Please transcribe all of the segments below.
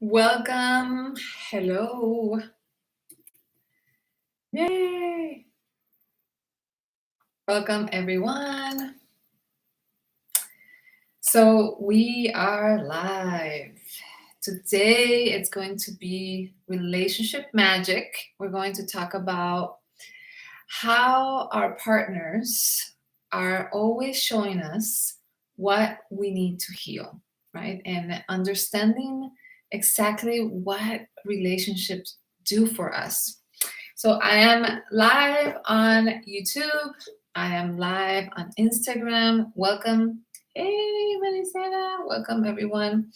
Welcome. Hello. Yay. Welcome, everyone. So we are live. Today it's going to be relationship magic. We're going to talk about how our partners are always showing us what we need to heal, right? And understanding exactly what relationships do for us. So I am live on YouTube. I am live on Instagram. Welcome. Hey, Marisela. Welcome, everyone.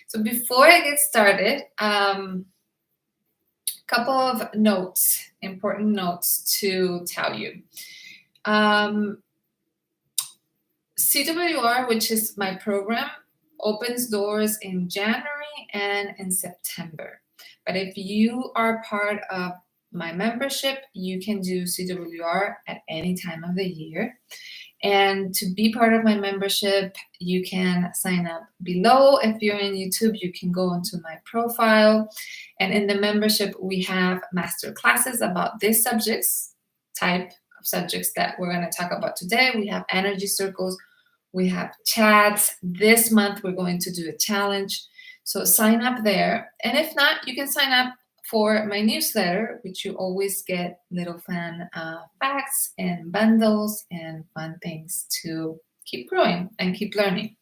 So before I get started, couple of notes, important notes to tell you. CWR, which is my program, opens doors in January and in September. But if you are part of my membership, you can do CWR at any time of the year. And to be part of my membership, you can sign up below. If you're in YouTube, you can go into my profile. And in the membership, we have master classes about these type of subjects that we're going to talk about today. We have energy circles. We have chats. This month, we're going to do a challenge. So sign up there. And if not, you can sign up for my newsletter, which you always get little fun facts and bundles and fun things to keep growing and keep learning.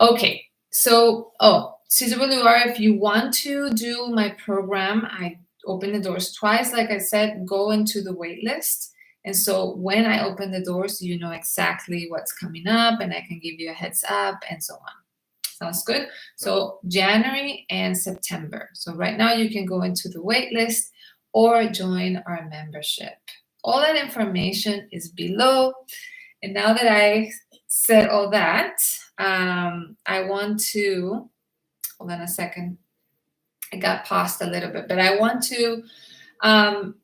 Okay, so, CWR, if you want to do my program, I open the doors twice. Like I said, go into the waitlist. And so when I open the doors, you know exactly what's coming up and I can give you a heads up and so on. Sounds good? So January and September. So right now you can go into the waitlist or join our membership. All that information is below. And now that I said all that, I want to, hold on a second. I got paused a little bit, but I want to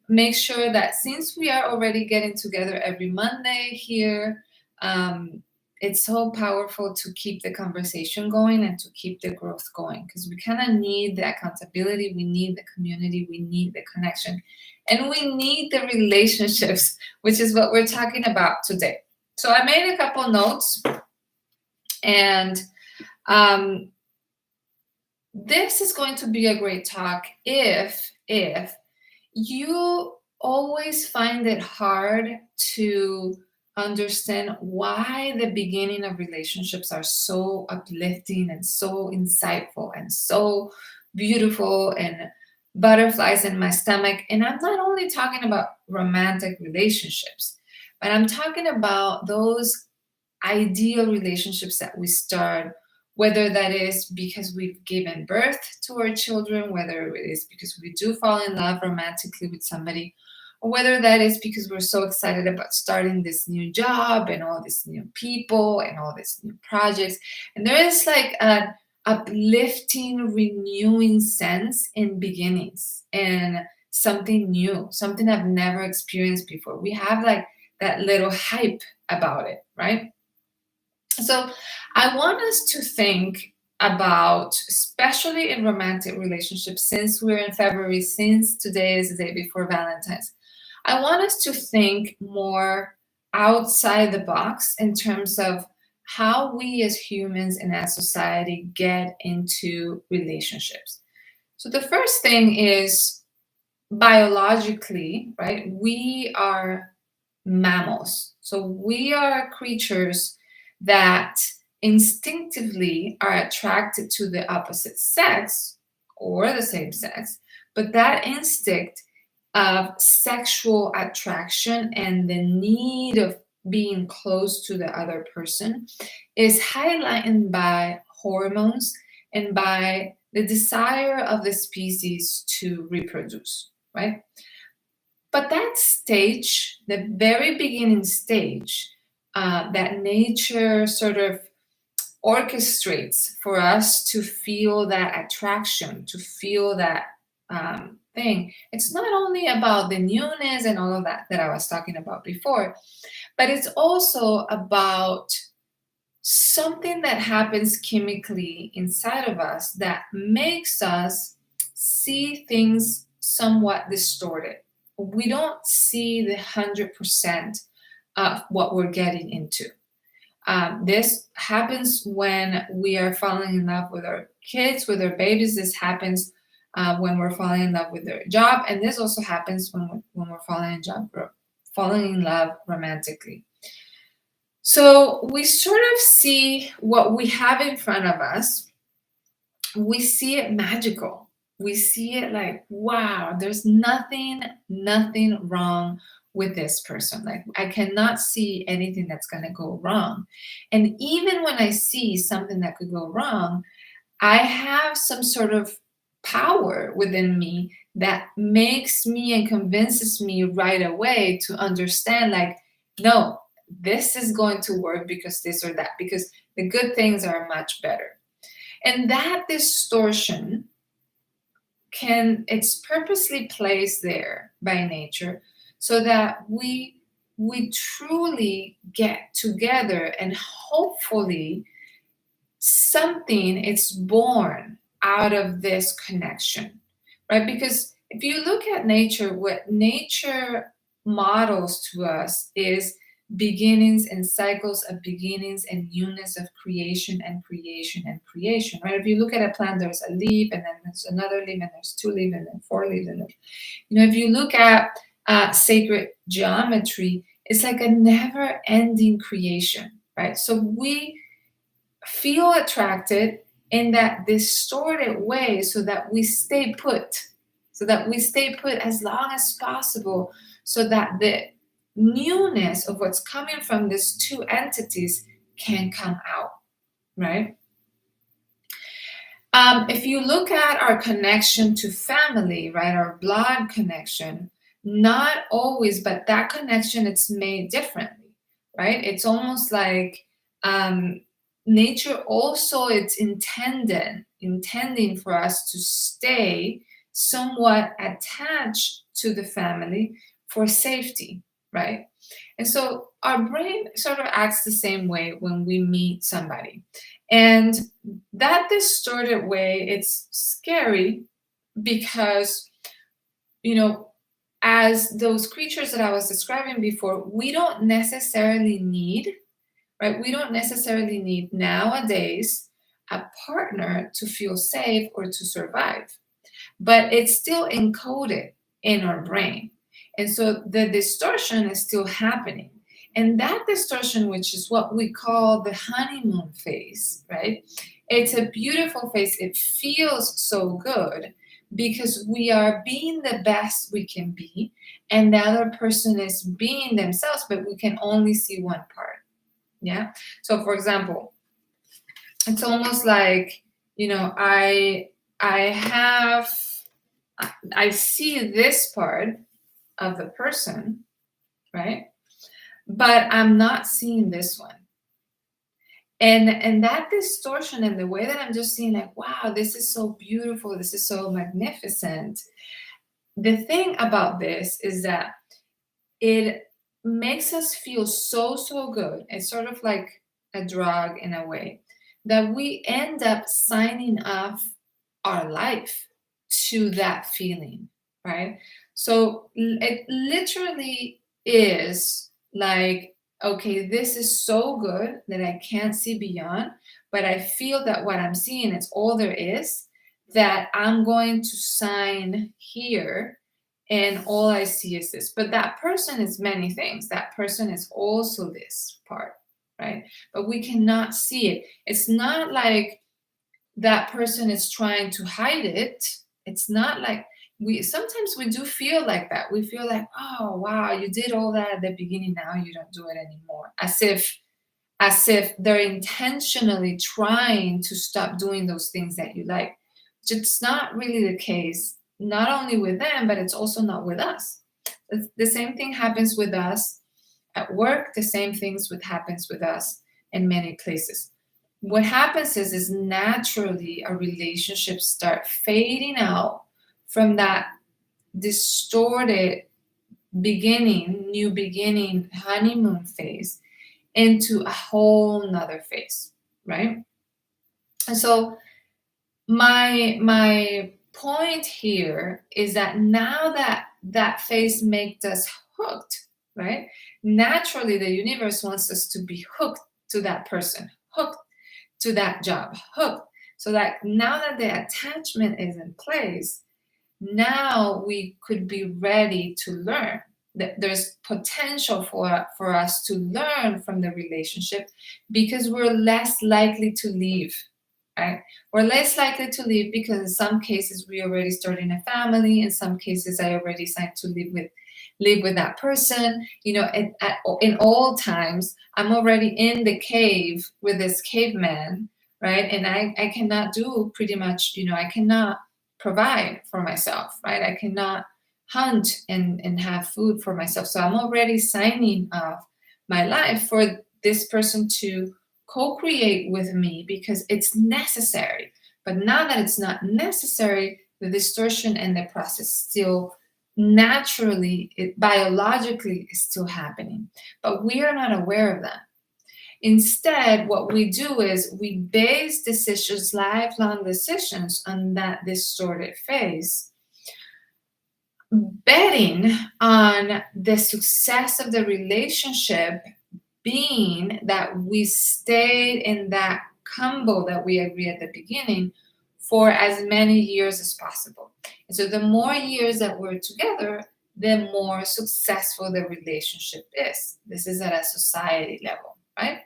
make sure that since we are already getting together every Monday here, it's so powerful to keep the conversation going and to keep the growth going because we kind of need the accountability, we need the community, we need the connection, and we need the relationships, which is what we're talking about today. So I made a couple notes, and this is going to be a great talk if you always find it hard to understand why the beginning of relationships are so uplifting and so insightful and so beautiful and butterflies in my stomach. And I'm not only talking about romantic relationships, but I'm talking about those ideal relationships that we start, whether that is because we've given birth to our children, whether it is because we do fall in love romantically with somebody, or whether that is because we're so excited about starting this new job and all these new people and all these new projects. And there is like an uplifting, renewing sense in beginnings and something new, something I've never experienced before. We have like that little hype about it, right? So I want us to think about, especially in romantic relationships, since we're in February, since today is the day before Valentine's, I want us to think more outside the box in terms of how we as humans and as society get into relationships. So the first thing is biologically, right? We are mammals. So we are creatures that instinctively are attracted to the opposite sex or the same sex, but that instinct of sexual attraction and the need of being close to the other person is highlighted by hormones and by the desire of the species to reproduce, right? But that stage, the very beginning stage, that nature sort of orchestrates for us to feel that attraction, to feel that thing. It's not only about the newness and all of that I was talking about before, but it's also about something that happens chemically inside of us that makes us see things somewhat distorted. We don't see the 100% of what we're getting into. This happens when we are falling in love with our kids, with our babies. This happens when we're falling in love with our job, and this also happens when we're falling in love romantically. So we sort of see what we have in front of us. We see it magical. We see it like, wow, there's nothing wrong with this person. Like, I cannot see anything that's going to go wrong. And even when I see something that could go wrong, I have some sort of power within me that makes me and convinces me right away to understand, like, no, this is going to work because this or that, because the good things are much better. And that distortion it's purposely placed there by nature so that we truly get together, and hopefully something is born out of this connection, right? Because if you look at nature, what nature models to us is beginnings and cycles of beginnings and newness of creation and creation and creation, right? If you look at a plant, there's a leaf, and then there's another leaf, and there's two leaves, and then four leaves, and then, if you look at sacred geometry, it's like a never-ending creation, right? So we feel attracted in that distorted way so that we stay put, as long as possible, so that the newness of what's coming from these two entities can come out, right? If you look at our connection to family, right, our blood connection, not always, but that connection, it's made differently, right? It's almost like nature also, it's intending for us to stay somewhat attached to the family for safety, right? And so our brain sort of acts the same way when we meet somebody. And that distorted way, it's scary because, as those creatures that I was describing before, we don't necessarily need, right? We don't necessarily need nowadays a partner to feel safe or to survive, but it's still encoded in our brain. And so the distortion is still happening. And that distortion, which is what we call the honeymoon phase, right? It's a beautiful phase. It feels so good because we are being the best we can be, and the other person is being themselves, but we can only see one part. Yeah. So for example, it's almost like, I see this part of the person, right? But I'm not seeing this one. And that distortion and the way that I'm just seeing, like, wow, this is so beautiful, this is so magnificent. The thing about this is that it makes us feel so good. It's sort of like a drug in a way, that we end up signing off our life to that feeling, right? So it literally is like, okay, this is so good that I can't see beyond, but I feel that what I'm seeing is all there is, that I'm going to sign here, and all I see is this. But that person is many things. That person is also this part, right? But we cannot see it. It's not like that person is trying to hide it. It's not like sometimes we do feel like that. We feel like, oh wow, you did all that at the beginning, now you don't do it anymore. As if they're intentionally trying to stop doing those things that you like. It's not really the case, not only with them, but it's also not with us. The same thing happens with us at work. The same things happens with us in many places. What happens is naturally our relationships start fading out from that distorted beginning, new beginning, honeymoon phase. into a whole nother phase, right? And so my point here is that now that that phase makes us hooked, right? Naturally, the universe wants us to be hooked to that person, hooked to that job, hooked. So that now that the attachment is in place, now we could be ready to learn. There's potential for us to learn from the relationship because we're less likely to leave, right? We're less likely to leave because in some cases we already started a family. In some cases, I already signed to live with that person. You know, in all times, I'm already in the cave with this caveman, right? And I cannot do pretty much, you know, I cannot provide for myself, right? I cannot hunt and have food for myself. So I'm already signing off my life for this person to co-create with me because it's necessary. But now that it's not necessary, the distortion and the process still naturally, biologically is still happening. But we are not aware of that. Instead, what we do is we base decisions, lifelong decisions, on that distorted phase, betting on the success of the relationship being that we stayed in that combo that we agreed at the beginning for as many years as possible. And so the more years that we're together, the more successful the relationship is. This is at a society level, right?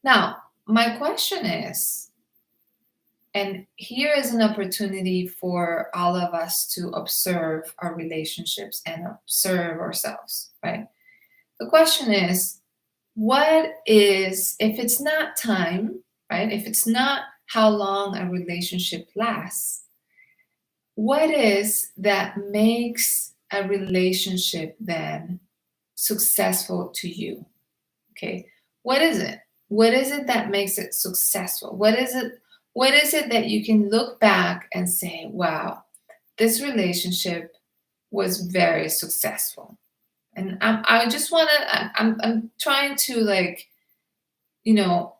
Now, my question is, and here is an opportunity for all of us to observe our relationships and observe ourselves, right? The question is, what is, if it's not time, right? If it's not how long a relationship lasts, what is that makes a relationship then successful to you? Okay, what is it? What is it that makes it successful? What is it that you can look back and say, wow, this relationship was very successful? And I just want to, I'm trying to, like, you know,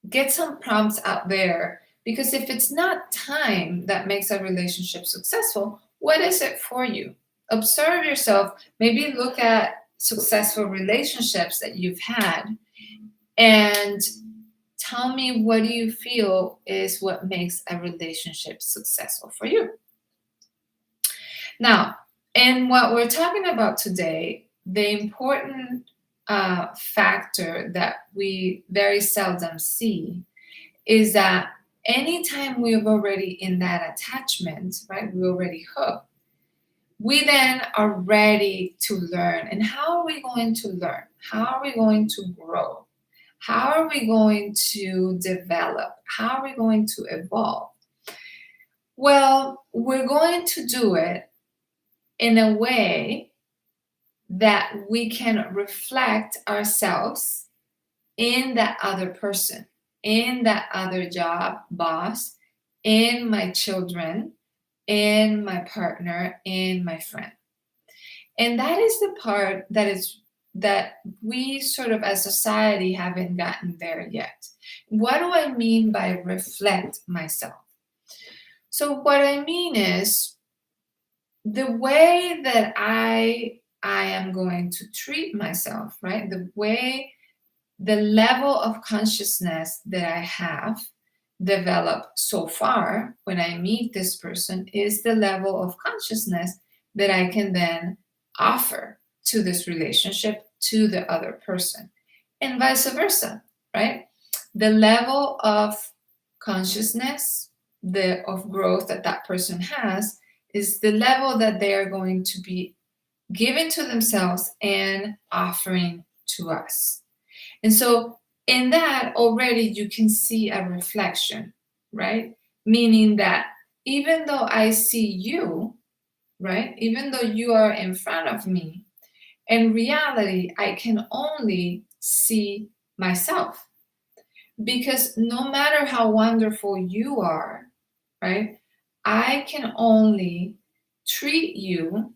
get some prompts out there, because if it's not time that makes a relationship successful, what is it for you? Observe yourself, maybe look at successful relationships that you've had, and tell me, what do you feel is what makes a relationship successful for you? Now, in what we're talking about today, the important factor that we very seldom see is that anytime we're already in that attachment, right, we're already hooked, we then are ready to learn. And how are we going to learn? How are we going to grow? How are we going to develop? How are we going to evolve? Well, we're going to do it in a way that we can reflect ourselves in that other person, in that other job, boss, in my children, in my partner, in my friend. And that is the part that we sort of as society haven't gotten there yet. What do I mean by reflect myself? So what I mean is the way that I am going to treat myself, right? The level of consciousness that I have developed so far when I meet this person is the level of consciousness that I can then offer to this relationship, to the other person, and vice versa, right? The level of consciousness, of growth that that person has is the level that they are going to be giving to themselves and offering to us. And so in that already you can see a reflection, right? Meaning that even though I see you, right? Even though you are in front of me, in reality, I can only see myself. Because no matter how wonderful you are, right? I can only treat you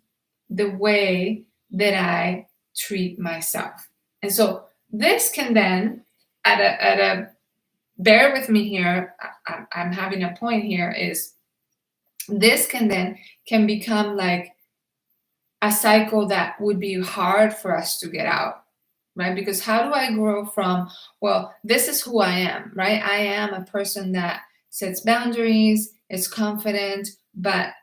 the way that I treat myself. And so this can then, at a bear with me here, I'm having a point here, is this can become like a cycle that would be hard for us to get out, right? Because how do I grow from, well, this is who I am, right? I am a person that sets boundaries, is confident, but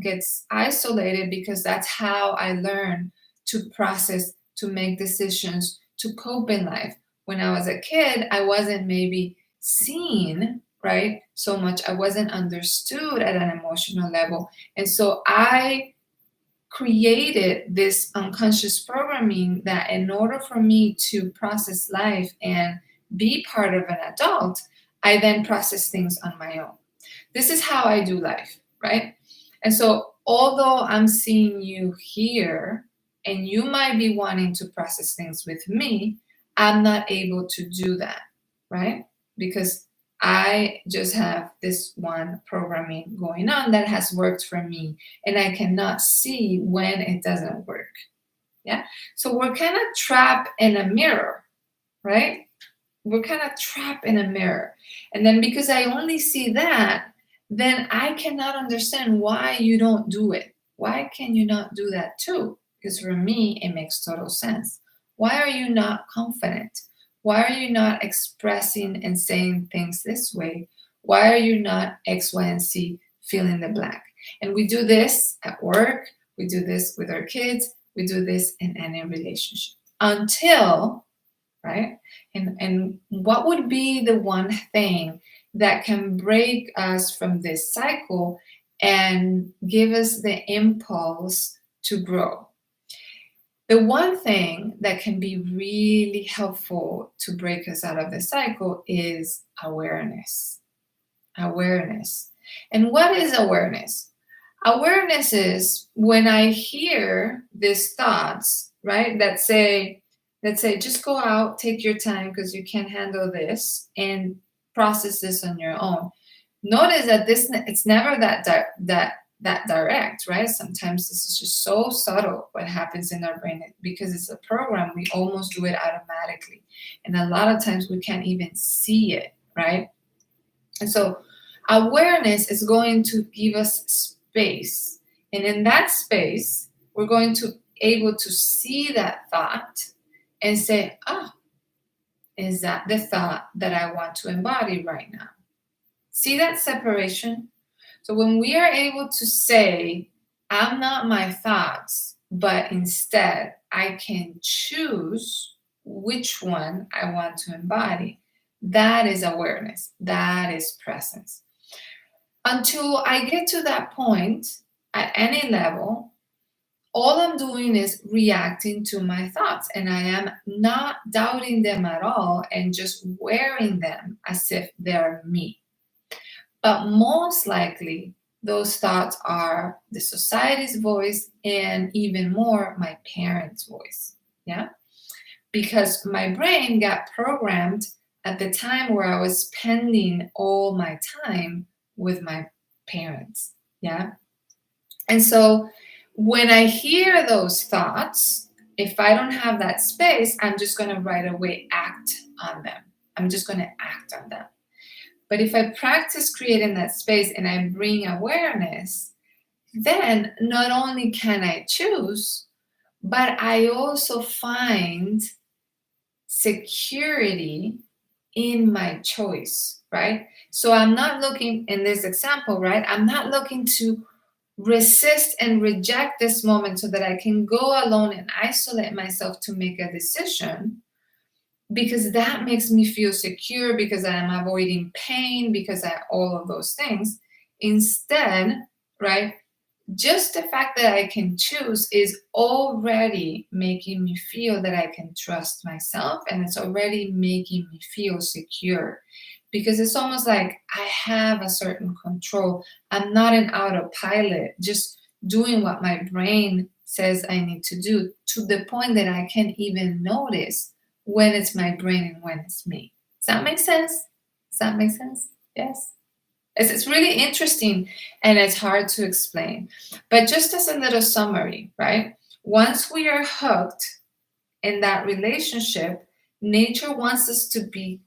gets isolated because that's how I learn to process, to make decisions, to cope in life. When I was a kid, I wasn't maybe seen, right? So much. I wasn't understood at an emotional level. And so I created this unconscious programming that in order for me to process life and be part of an adult, I then process things on my own. This is how I do life, right? And so, although I'm seeing you here and you might be wanting to process things with me, I'm not able to do that, right? Because I just have this one programming going on that has worked for me, and I cannot see when it doesn't work. Yeah. So we're kind of trapped in a mirror, right? We're kind of trapped in a mirror. And then because I only see that, then I cannot understand why you don't do it. Why can you not do that too? Because for me, it makes total sense. Why are you not confident? Why are you not expressing and saying things this way? Why are you not X, Y, and Z, fill in the blank? And we do this at work, we do this with our kids, we do this in any relationship until, right? And what would be the one thing that can break us from this cycle and give us the impulse to grow? The one thing that can be really helpful to break us out of the cycle is awareness. Awareness. And what is awareness? Awareness is when I hear these thoughts, right, that say, just go out, take your time because you can't handle this, and process this on your own. Notice that it's never that direct, right? Sometimes this is just so subtle what happens in our brain because it's a program. We almost do it automatically, and a lot of times we can't even see it, right? And so awareness is going to give us space, and in that space, we're going to able to see that thought and say, oh, is that the thought that I want to embody right now? See that separation? So when we are able to say, I'm not my thoughts, but instead I can choose which one I want to embody, that is awareness, that is presence. Until I get to that point at any level, all I'm doing is reacting to my thoughts, and I am not doubting them at all and just wearing them as if they're me. But most likely, those thoughts are the society's voice and even more my parents' voice. Yeah. Because my brain got programmed at the time where I was spending all my time with my parents. Yeah. And so when I hear those thoughts, if I don't have that space, I'm just going to right away act on them. I'm just going to act on them. But if I practice creating that space and I bring awareness, then not only can I choose, but I also find security in my choice, right? So I'm not looking, in this example, right? I'm not looking to resist and reject this moment so that I can go alone and isolate myself to make a decision, because that makes me feel secure, because I am avoiding pain, because all of those things. Instead, right, just the fact that I can choose is already making me feel that I can trust myself, and it's already making me feel secure, because it's almost like I have a certain control. I'm not an autopilot, just doing what my brain says I need to do, to the point that I can't even notice when it's my brain and when it's me. Does that make sense? Does that make sense? Yes. It's really interesting and it's hard to explain. But just as a little summary, right? Once we are hooked in that relationship, nature wants us to be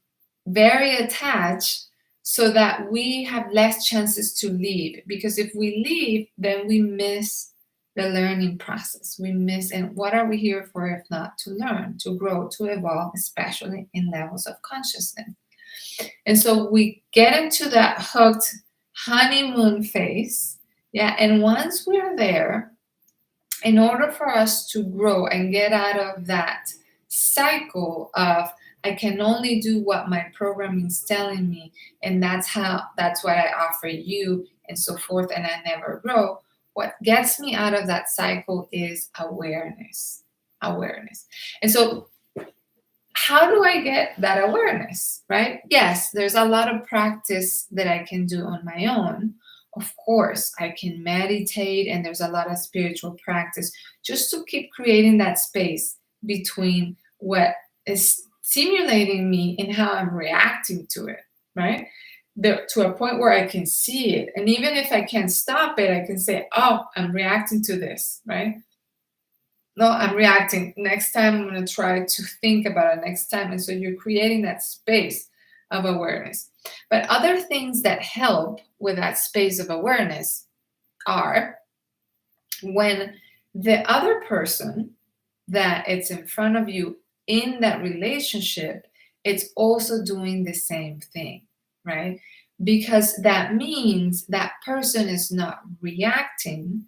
very attached so that we have less chances to leave. Because if we leave, then we miss the learning process. We miss, and what are we here for if not to learn, to grow, to evolve, especially in levels of consciousness? And so we get into that hooked honeymoon phase. Yeah. And once we're there, in order for us to grow and get out of that cycle of I can only do what my programming is telling me, and that's what I offer you, and so forth, and I never grow. What gets me out of that cycle is awareness. Awareness. And so how do I get that awareness, right? Yes, there's a lot of practice that I can do on my own. Of course, I can meditate, and there's a lot of spiritual practice just to keep creating that space between what is stimulating me and how I'm reacting to it, right? To a point where I can see it. And even if I can't stop it, I can say, oh, I'm reacting to this, right? No, I'm reacting. Next time, I'm going to try to think about it next time. And so you're creating that space of awareness. But other things that help with that space of awareness are when the other person that it's in front of you in that relationship, it's also doing the same thing, right? Because that means that person is not reacting,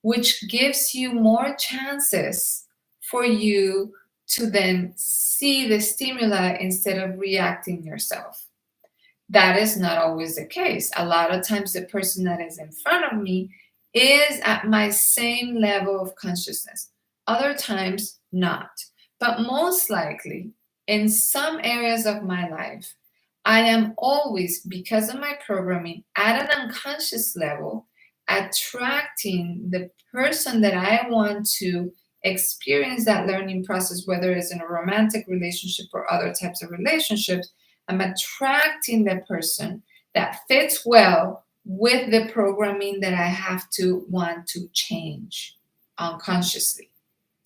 which gives you more chances for you to then see the stimuli instead of reacting yourself. That is not always the case. A lot of times the person that is in front of me is at my same level of consciousness. Other times, not. But most likely, in some areas of my life, I am always, because of my programming, at an unconscious level, attracting the person that I want to experience that learning process, whether it's in a romantic relationship or other types of relationships. I'm attracting the person that fits well with the programming that I have to want to change unconsciously.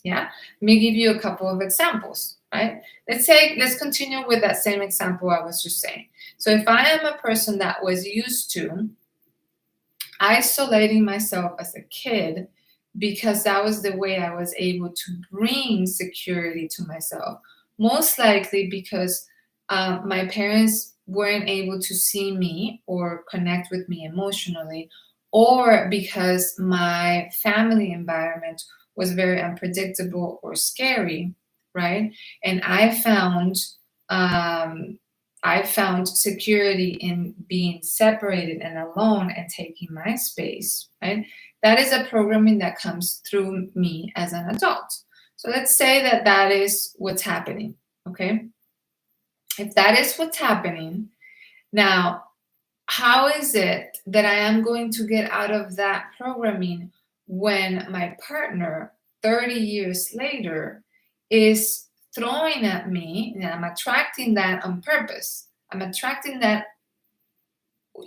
Yeah. Let me give you a couple of examples, right? Let's continue with that same example I was just saying. So if I am a person that was used to isolating myself as a kid because that was the way I was able to bring security to myself, most likely because my parents weren't able to see me or connect with me emotionally, or because my family environment was very unpredictable or scary, right? And I found security in being separated and alone and taking my space, right? That is a programming that comes through me as an adult. So let's say that that is what's happening, okay? If that is what's happening, now, how is it that I am going to get out of that programming when my partner, 30 years later, is throwing at me, and I'm attracting that on purpose? I'm attracting that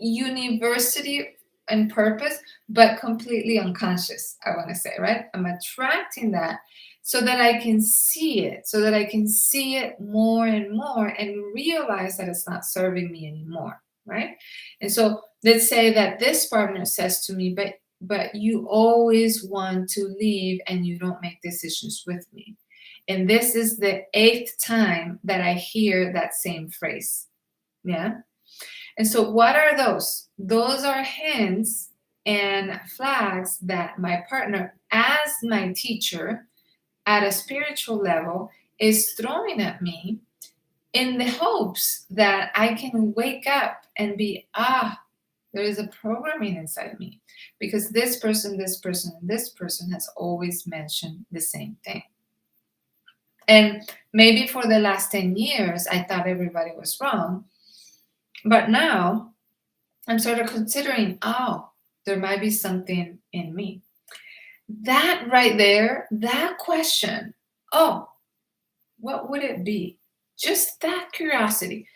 university and purpose, but completely unconscious, I want to say, right? I'm attracting that so that I can see it, so that I can see it more and more and realize that it's not serving me anymore, right? And so let's say that this partner says to me, but you always want to leave and you don't make decisions with me. And this is the 8th time that I hear that same phrase. Yeah. And so what are those? Those are hints and flags that my partner, as my teacher at a spiritual level, is throwing at me in the hopes that I can wake up and be, there is a programming inside me because this person, and this person has always mentioned the same thing. And maybe for the last 10 years, I thought everybody was wrong. But now I'm sort of considering, there might be something in me. That right there, that question, what would it be? Just that curiosity,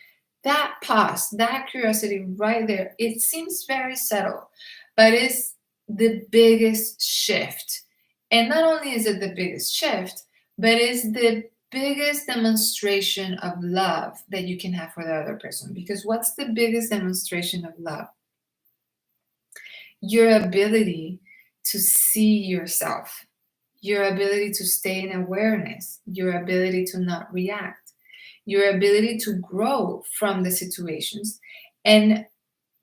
that pause, that curiosity right there. It seems very subtle, but it's the biggest shift. And not only is it the biggest shift, but it's the biggest demonstration of love that you can have for the other person. Because what's the biggest demonstration of love? Your ability to see yourself, your ability to stay in awareness, your ability to not react, your ability to grow from the situations, and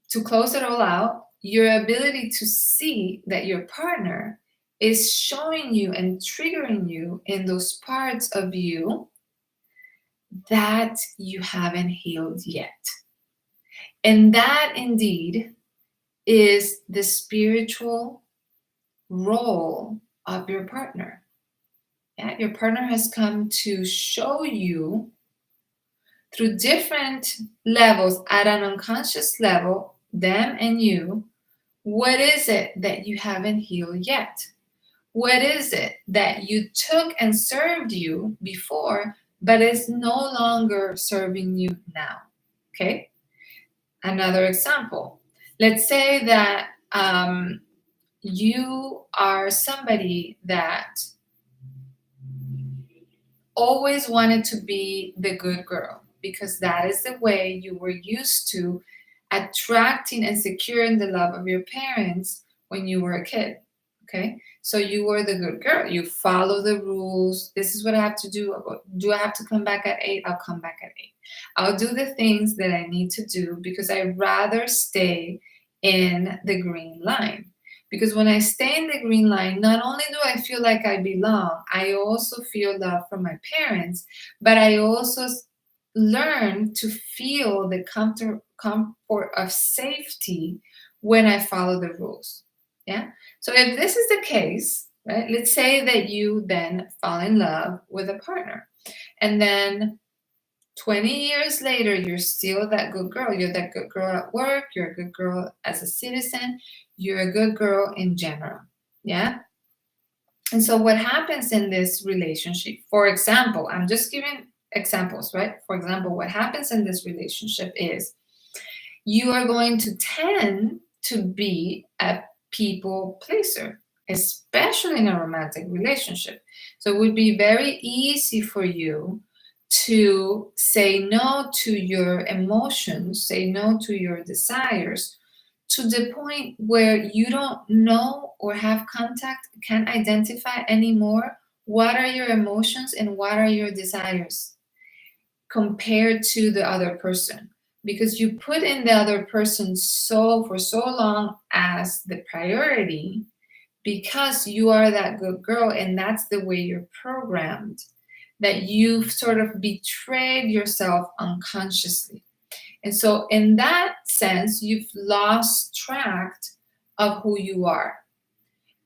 to close it all out, your ability to see that your partner is showing you and triggering you in those parts of you that you haven't healed yet. And that indeed is the spiritual role of your partner. Yeah, your partner has come to show you through different levels at an unconscious level, them and you, what is it that you haven't healed yet? What is it that you took and served you before, but is no longer serving you now? Okay. Another example. Let's say that you are somebody that always wanted to be the good girl because that is the way you were used to attracting and securing the love of your parents when you were a kid. Okay, so you were the good girl. You follow the rules. This is what I have to do. Do I have to come back at 8? I'll come back at 8. I'll do the things that I need to do because I'd rather stay in the green line. Because when I stay in the green line, not only do I feel like I belong, I also feel love from my parents, but I also learn to feel the comfort of safety when I follow the rules. Yeah. So if this is the case, right, let's say that you then fall in love with a partner, and then 20 years later, you're still that good girl. You're that good girl at work. You're a good girl as a citizen. You're a good girl in general. Yeah. And so what happens in this relationship, for example, I'm just giving examples, right? For example, what happens in this relationship is you are going to tend to be a people pleaser, especially in a romantic relationship. So it would be very easy for you to say no to your emotions, say no to your desires, to the point where you don't know or have contact, can't identify anymore what are your emotions and what are your desires compared to the other person. Because you put in the other person for so long as the priority, because you are that good girl and that's the way you're programmed, that you've sort of betrayed yourself unconsciously. And so in that sense, you've lost track of who you are.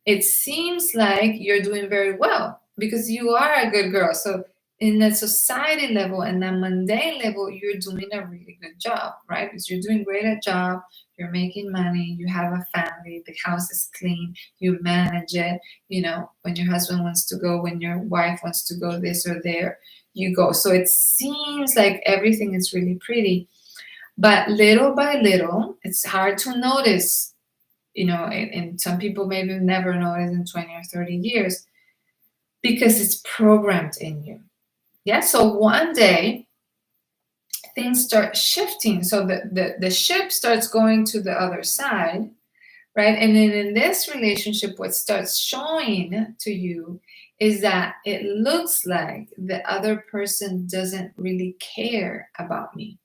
It seems like you're doing very well because you are a good girl. So in a society level and a mundane level, you're doing a really good job, right? Because you're doing great at job, you're making money, you have a family, the house is clean, you manage it. You know, when your husband wants to go, when your wife wants to go this or there, you go. So it seems like everything is really pretty. But little by little, it's hard to notice, you know, and some people maybe never notice in 20 or 30 years because it's programmed in you. Yeah, so one day things start shifting. So the ship starts going to the other side, right? And then in this relationship, what starts showing to you is that it looks like the other person doesn't really care about me,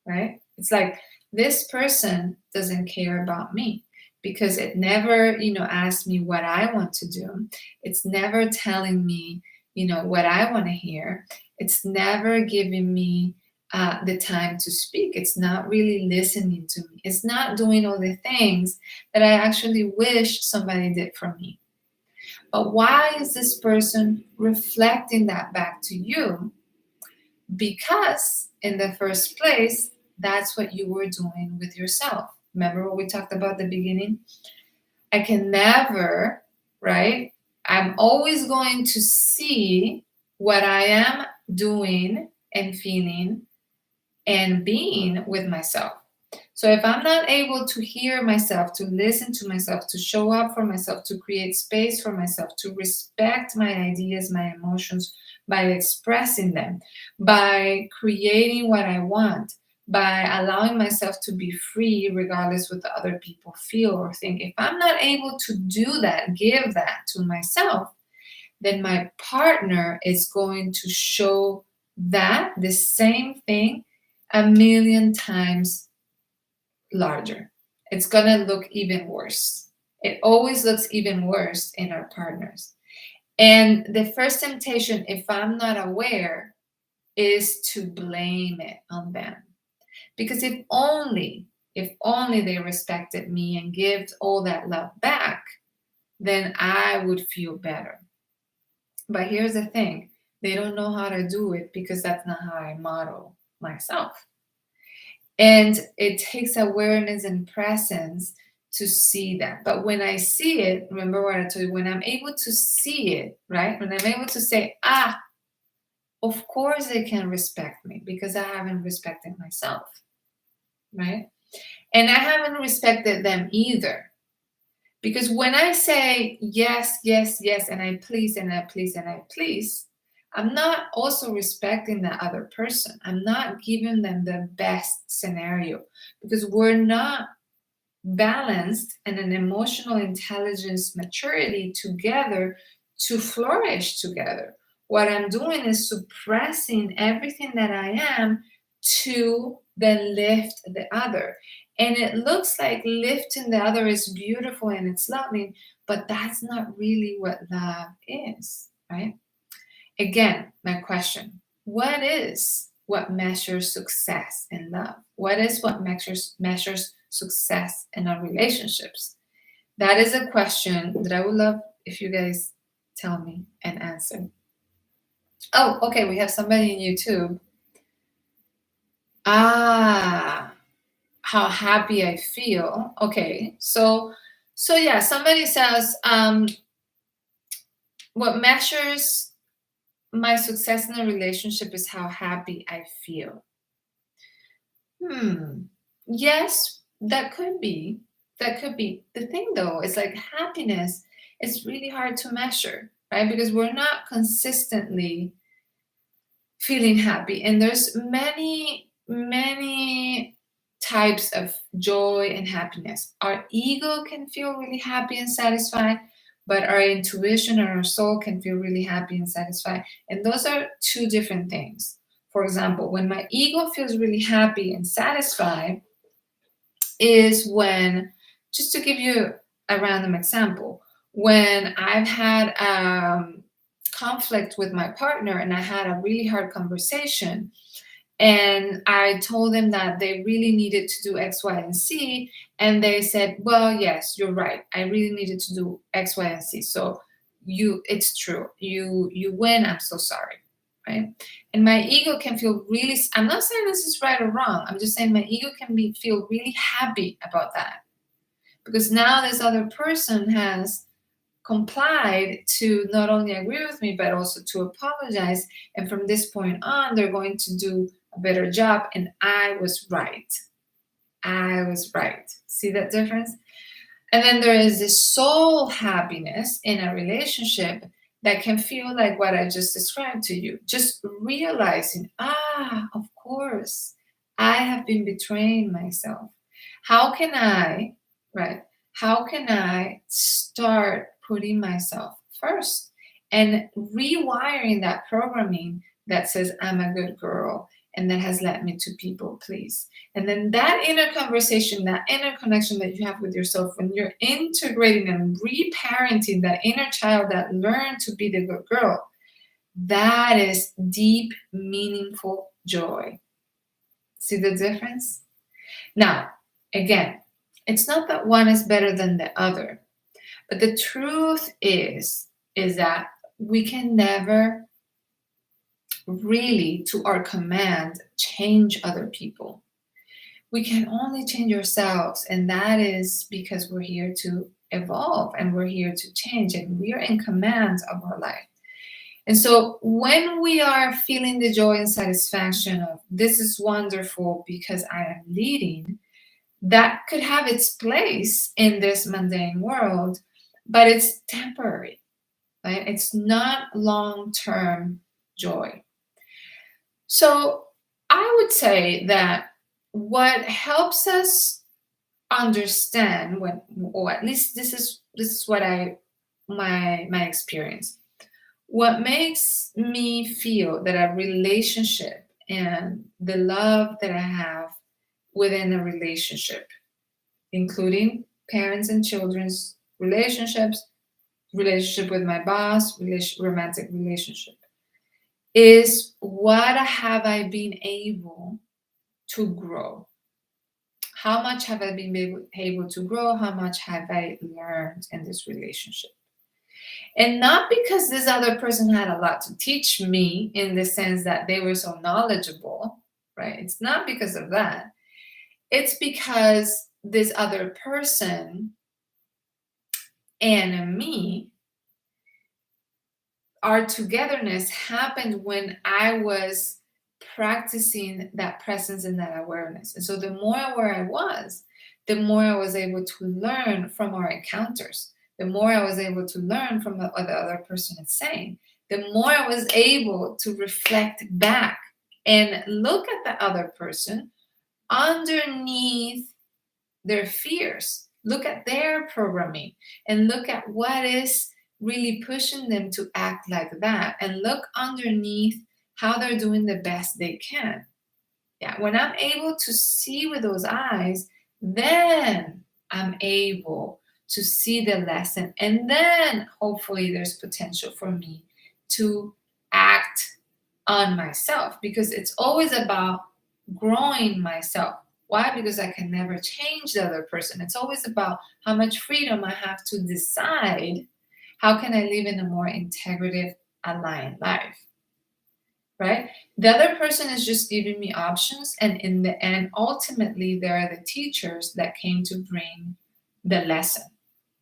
right? It's like this person doesn't care about me because it never, you know, asks me what I want to do. It's never telling me, you know, what I want to hear. It's never giving me the time to speak. It's not really listening to me. It's not doing all the things that I actually wish somebody did for me. But why is this person reflecting that back to you? Because in the first place, that's what you were doing with yourself. Remember what we talked about at the beginning? I can never, right? I'm always going to see what I am doing and feeling and being with myself. So if I'm not able to hear myself, to listen to myself, to show up for myself, to create space for myself, to respect my ideas, my emotions by expressing them, by creating what I want, by allowing myself to be free regardless what the other people feel or think, if I'm not able to do that, give that to myself, then my partner is going to show that the same thing a million times larger. It's going to look even worse. It always looks even worse in our partners. And the first temptation, if I'm not aware, is to blame it on them. Because if only they respected me and give all that love back, then I would feel better. But here's the thing, they don't know how to do it because that's not how I model myself. And it takes awareness and presence to see that. But when I see it, remember what I told you, when I'm able to see it, right? When I'm able to say, of course they can respect me because I haven't respected myself, right? And I haven't respected them either. Because when I say yes, yes, yes, and I please, and I please, and I please, I'm not also respecting the other person. I'm not giving them the best scenario because we're not balanced and an emotional intelligence maturity together to flourish together. What I'm doing is suppressing everything that I am to then lift the other. And it looks like lifting the other is beautiful and it's loving, but that's not really what love is, right? Again, my question, what measures success in love? What is what measures success in our relationships? That is a question that I would love if you guys tell me and answer. Oh, okay, we have somebody in YouTube. How happy I feel. Okay, so yeah, somebody says, what measures my success in a relationship is how happy I feel. Yes, that could be. That could be. The thing though is like happiness is really hard to measure, right? Because we're not consistently feeling happy. And there's many types of joy and happiness. Our ego can feel really happy and satisfied, but our intuition and our soul can feel really happy and satisfied. And those are two different things. For example, when my ego feels really happy and satisfied is when, just to give you a random example, when I've had conflict with my partner and I had a really hard conversation and I told them that they really needed to do X, Y, and Z. And they said, well, yes, you're right. I really needed to do X, Y, and Z. So it's true. You win. I'm so sorry. Right. And my ego can feel really, I'm not saying this is right or wrong. I'm just saying my ego can feel really happy about that. Because now this other person has complied to not only agree with me, but also to apologize. And from this point on, they're going to do a better job. And I was right. I was right. See that difference? And then there is this soul happiness in a relationship that can feel like what I just described to you. Just realizing, of course, I have been betraying myself. How can I, right? How can I start putting myself first and rewiring that programming that says I'm a good girl and that has led me to people please? And then that inner conversation, that inner connection that you have with yourself, when you're integrating and reparenting that inner child that learned to be the good girl, that is deep, meaningful joy. See the difference? Now, again, it's not that one is better than the other, but the truth is that we can never really, to our command, change other people. We can only change ourselves, and that is because we're here to evolve and we're here to change, and we are in command of our life. And so when we are feeling the joy and satisfaction of this is wonderful because I am leading, that could have its place in this mundane world, but it's temporary, right? It's not long-term joy. So I would say that what helps us understand when, or at least this is what my experience. What makes me feel that a relationship and the love that I have within a relationship, including parents and children's relationships, relationship with my boss, romantic relationship, is what have I been able to grow? How much have I been able to grow? How much have I learned in this relationship? And not because this other person had a lot to teach me in the sense that they were so knowledgeable, right? It's not because of that. It's because this other person and me, our togetherness happened when I was practicing that presence and that awareness. And so the more aware I was, the more I was able to learn from our encounters, the more I was able to learn from what the other person is saying, the more I was able to reflect back and look at the other person underneath their fears, look at their programming, and look at what is really pushing them to act like that, and look underneath how they're doing the best they can. Yeah, when I'm able to see with those eyes, then I'm able to see the lesson, and then hopefully there's potential for me to act on myself, because it's always about growing myself. Why? Because I can never change the other person. It's always about how much freedom I have to decide how can I live in a more integrative, aligned life, right? The other person is just giving me options, and in the end, ultimately, they are the teachers that came to bring the lesson,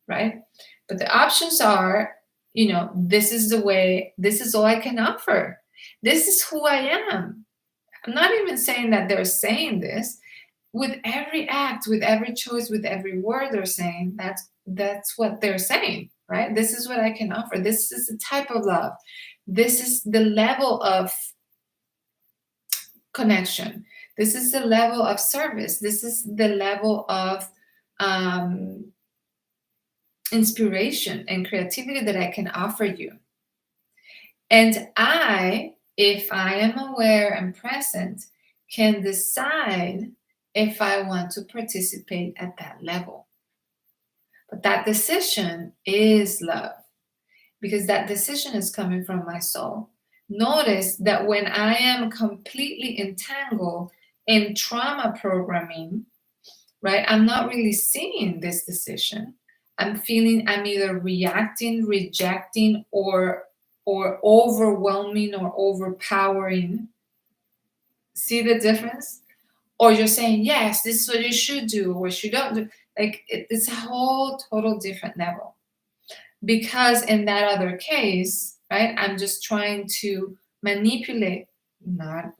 right? But the options are, this is the way, this is all I can offer. This is who I am. I'm not even saying that they're saying this. With every act, with every choice, with every word they're saying, that's what they're saying, right? This is what I can offer. This is the type of love. This is the level of connection. This is the level of service. This is the level of inspiration and creativity that I can offer you. And I, if I am aware and present, can decide if I want to participate at that level. But that decision is love, because that decision is coming from my soul. Notice that when I am completely entangled in trauma programming, right, I'm not really seeing this decision. I'm either reacting, rejecting, or overwhelming or overpowering. See the difference? Or you're saying, yes, this is what you should do, or what you don't do. Like, it's a whole total different level. Because in that other case, right, I'm just trying to manipulate, not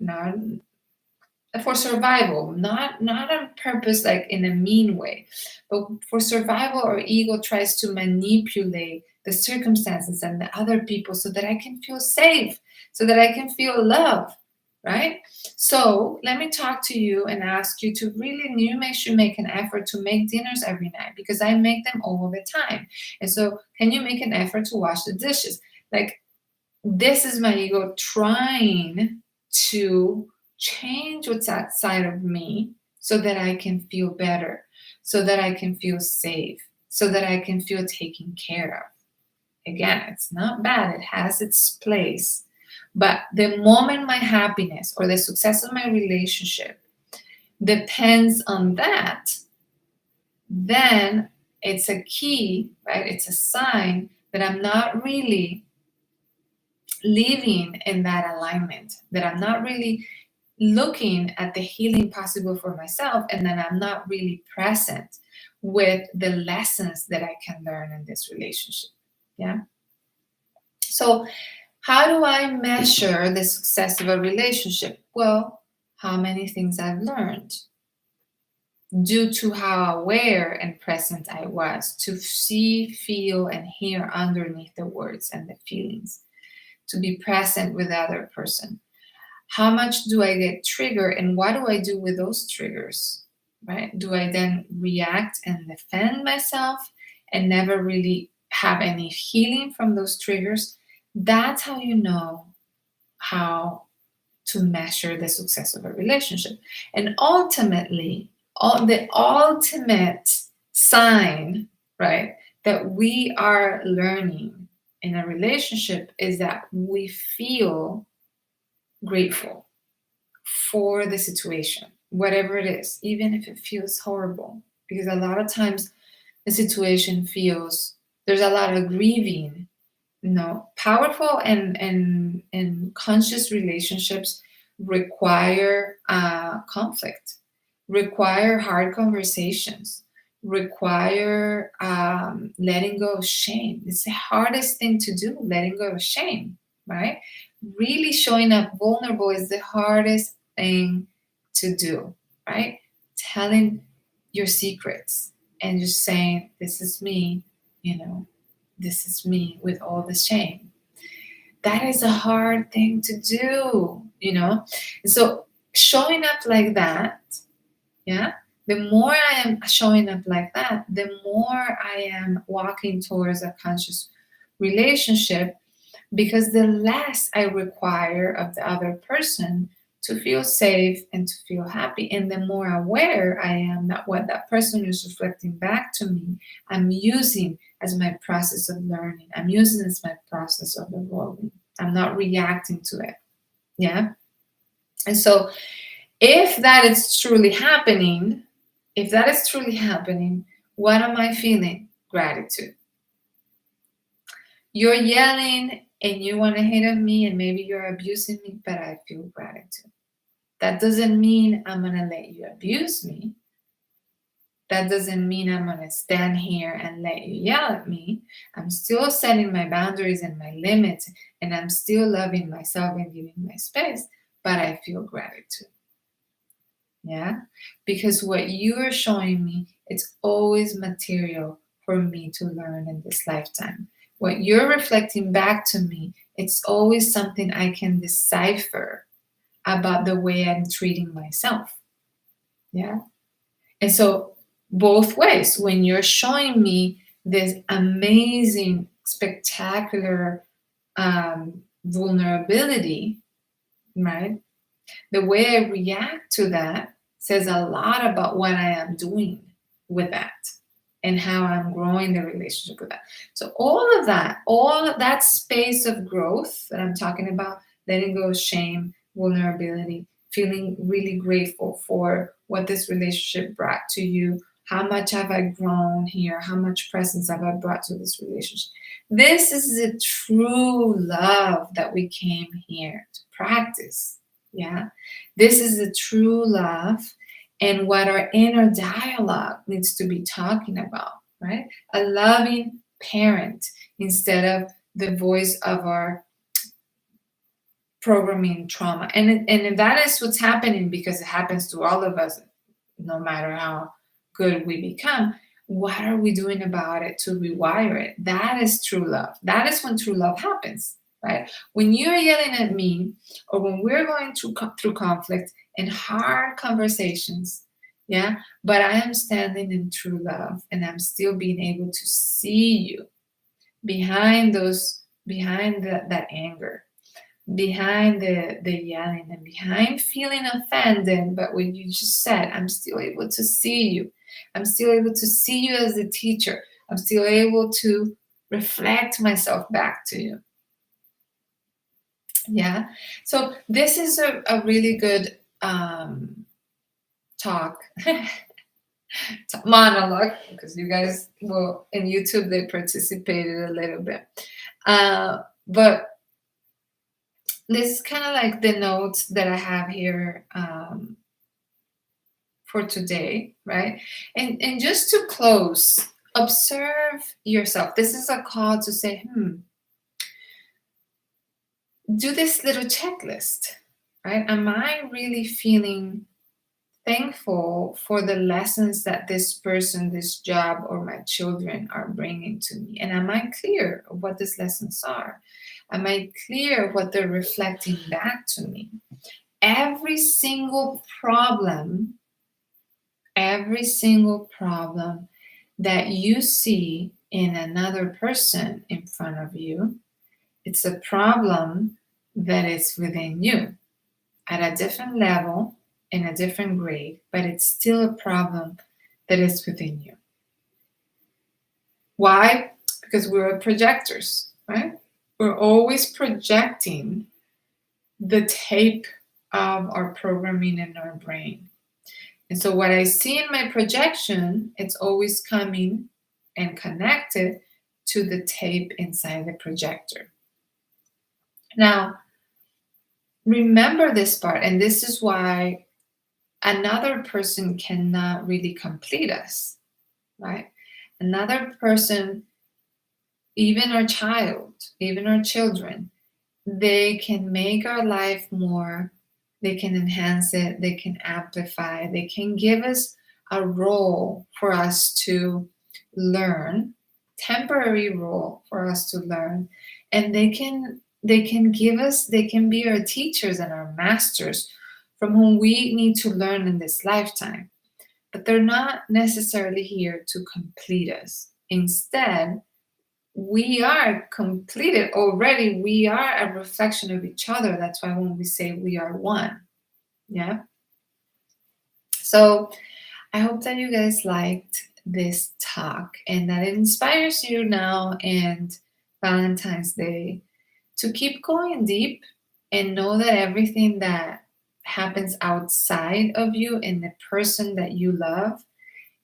for survival, not on purpose, like in a mean way, but for survival. Our ego tries to manipulate the circumstances and the other people so that I can feel safe, so that I can feel love, right? So let me talk to you and ask you to really, should make an effort to make dinners every night, because I make them all the time. And so can you make an effort to wash the dishes? Like, this is my ego trying to change what's outside of me so that I can feel better, so that I can feel safe, so that I can feel taken care of. Again, it's not bad, it has its place. But the moment my happiness or the success of my relationship depends on that, then it's a key, right? It's a sign that I'm not really living in that alignment, that I'm not really looking at the healing possible for myself, and then I'm not really present with the lessons that I can learn in this relationship. Yeah. So how do I measure the success of a relationship? Well, how many things I've learned. due to how aware and present I was to see, feel, and hear underneath the words and the feelings, to be present with the other person. How much do I get triggered, and what do I do with those triggers? Right? Do I then react and defend myself and never really have any healing from those triggers? That's how you know how to measure the success of a relationship. And ultimately, the ultimate sign, right, that we are learning in a relationship is that we feel grateful for the situation, whatever it is, even if it feels horrible. Because a lot of times the situation feels, there's a lot of grieving. Powerful and conscious relationships require conflict, require hard conversations, require letting go of shame. It's the hardest thing to do, letting go of shame, right? Really showing up vulnerable is the hardest thing to do, right? Telling your secrets and just saying, this is me, this is me with all the shame. That is a hard thing to do, So showing up like that, yeah, the more I am showing up like that, the more I am walking towards a conscious relationship, because the less I require of the other person to feel safe and to feel happy, and the more aware I am that what that person is reflecting back to me, I'm using as my process of learning. I'm using as my process of evolving. I'm not reacting to it. Yeah. And so if that is truly happening, what am I feeling? Gratitude. You're yelling and you want to hit on me and maybe you're abusing me, but I feel gratitude. That doesn't mean I'm going to let you abuse me. That doesn't mean I'm going to stand here and let you yell at me. I'm still setting my boundaries and my limits, and I'm still loving myself and giving my space, but I feel gratitude. Yeah? Because what you are showing me, it's always material for me to learn in this lifetime. What you're reflecting back to me, it's always something I can decipher about the way I'm treating myself. Yeah? And so both ways, when you're showing me this amazing, spectacular vulnerability, right? The way I react to that says a lot about what I am doing with that and how I'm growing the relationship with that. So all of that space of growth that I'm talking about, letting go of shame, vulnerability, feeling really grateful for what this relationship brought to you. How much have I grown here? How much presence have I brought to this relationship? This is the true love that we came here to practice. Yeah. This is the true love and what our inner dialogue needs to be talking about, right? A loving parent instead of the voice of our programming trauma. And that is what's happening, because it happens to all of us, no matter how good we become. What are we doing about it to rewire it? That is true love. That is when true love happens, right? When you're yelling at me, or when we're going through conflict and hard conversations, yeah, but I am standing in true love and I'm still being able to see you behind that anger, behind the yelling, and behind feeling offended. But when you just said, I'm still able to see you. I'm still able to see you as a teacher. I'm still able to reflect myself back to you. Yeah. So this is a really good talk. Monologue, because you guys will in YouTube, they participated a little bit. But this is kind of like the notes that I have here for today, right? And just to close, observe yourself. This is a call to say, do this little checklist, right? Am I really feeling thankful for the lessons that this person, this job, or my children are bringing to me? And am I clear of what these lessons are? Am I clear of what they're reflecting back to me? Every single problem that you see in another person in front of you, it's a problem that is within you at a different level, in a different grade, but it's still a problem that is within you. Why? Because we're projectors, right? We're always projecting the tape of our programming in our brain. And so what I see in my projection, it's always coming and connected to the tape inside the projector. Now, remember this part, and this is why another person cannot really complete us, right? Another person, even our child, even our children, they can make our life more, they can enhance it, they can amplify, they can give us a role for us to learn, temporary role for us to learn, and they can give us, they can be our teachers and our masters from whom we need to learn in this lifetime. But they're not necessarily here to complete us. Instead, we are completed already. We are a reflection of each other. That's why when we say we are one. Yeah. So I hope that you guys liked this talk and that it inspires you now and Valentine's Day to keep going deep and know that everything that happens outside of you and the person that you love,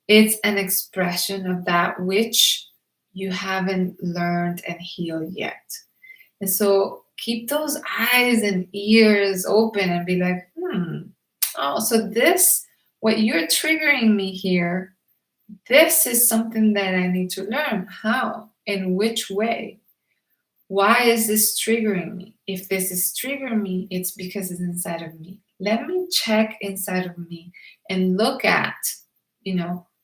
it's an expression of that which you haven't learned and healed yet. And so keep those eyes and ears open and be like, oh, so this, what you're triggering me here, this is something that I need to learn. How? In which way? Why is this triggering me? If this is triggering me, it's because it's inside of me. Let me check inside of me and look at,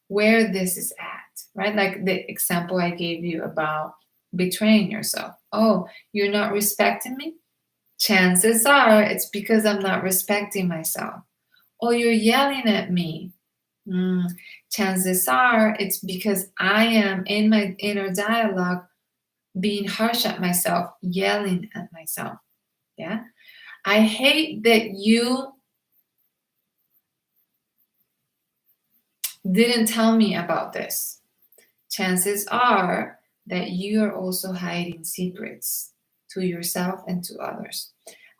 where this is at, right? Like the example I gave you about betraying yourself. Oh, you're not respecting me? Chances are it's because I'm not respecting myself. Oh, you're yelling at me. Chances are it's because I am in my inner dialogue being harsh at myself, yelling at myself. Yeah. I hate that you didn't tell me about this. Chances are that you are also hiding secrets to yourself and to others.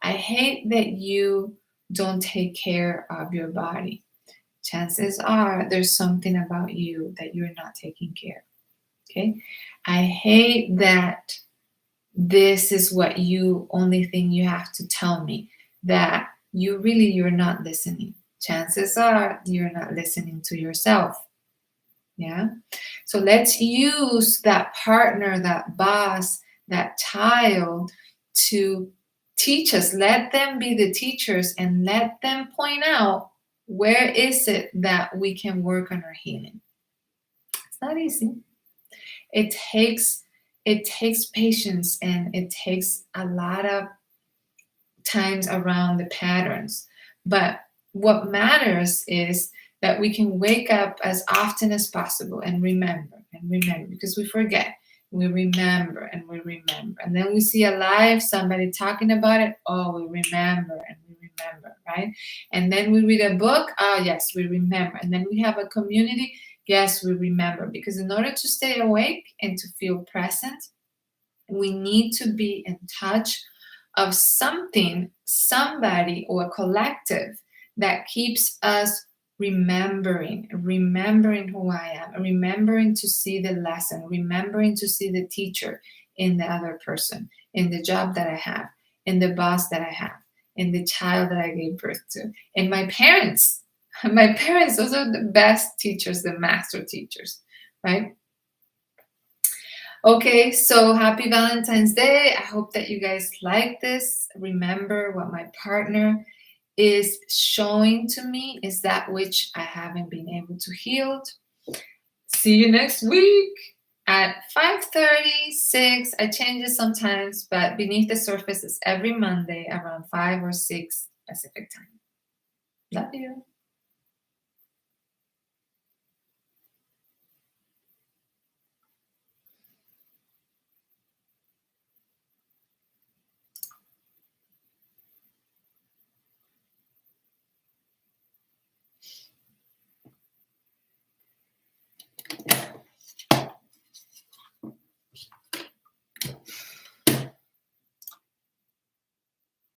I hate that you don't take care of your body. Chances are there's something about you that you're not taking care of. Okay? I hate that this is what only thing you have to tell me, that you're not listening. Chances are you're not listening to yourself. Yeah. So let's use that partner, that boss, that child to teach us. Let them be the teachers and let them point out where is it that we can work on our healing. It's not easy. It takes patience and it takes a lot of times around the patterns. But what matters is that we can wake up as often as possible and remember, because we forget. We remember and we remember. And then we see somebody talking about it. Oh, we remember and we remember, right? And then we read a book. Oh, yes, we remember. And then we have a community. Yes, we remember. Because in order to stay awake and to feel present, we need to be in touch of something, somebody, or a collective that keeps us remembering who I am, remembering to see the lesson, remembering to see the teacher in the other person, in the job that I have, in the boss that I have, in the child that I gave birth to, in my parents. My parents, those are the best teachers, the master teachers, right? Okay, so happy Valentine's Day. I hope that you guys like this. Remember what my partner is showing to me is that which I haven't been able to heal. See you next week at 5:30, 6. I change it sometimes, but Beneath the Surface is every Monday around 5 or 6 Pacific time. Love you.